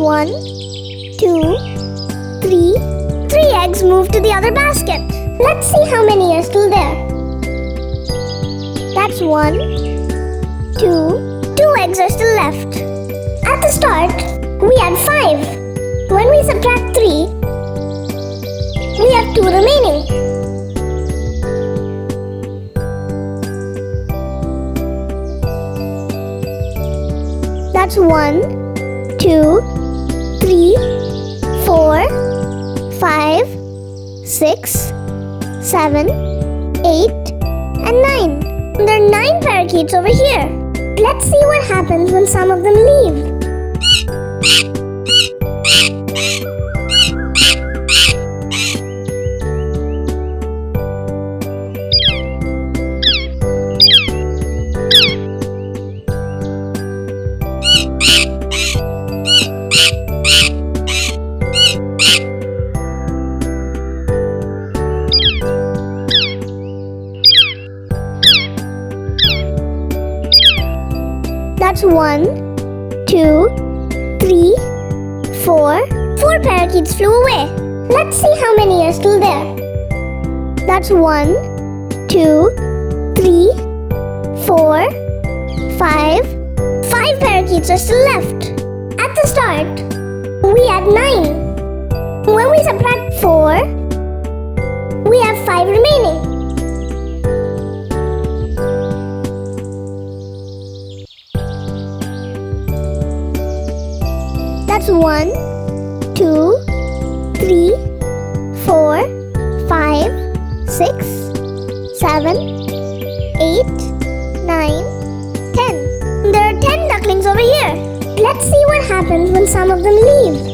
1, 2, 3. 3 eggs moved to the other basket. Let's see how many are still there. That's 1, 2. 2 eggs are still left. At the start, we had 5. When we subtract 3, we have 2 remaining. That's 1, 2, 3, 4, 5, 6, 7, 8, and 9. There are 9 parakeets over here. Let's see what happens when some of them leave. That's 1, 2, 3, 4. 4 parakeets flew away. Let's see how many are still there. That's 1, 2, 3, 4, 5. 5 parakeets are still left. At the start, we had 9. When we subtract 4, we have 5 remaining. That's 1, 2, 3, 4, 5, 6, 7, 8, 9, 10. There are 10 ducklings over here. Let's see what happens when some of them leave.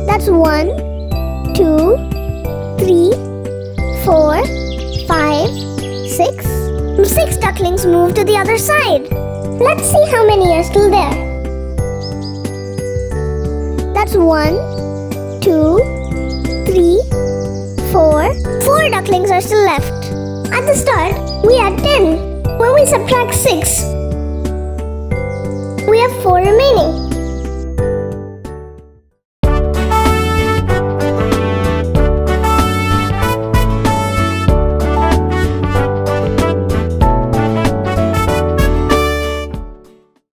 That's 1, 2, 3, 4, 5, 6. 6 ducklings moved to the other side. Let's see how many are still there. That's 1, 2, 3, 4. 4 ducklings are still left. At the start, we had 10. When we subtract 6, we have 4 remaining.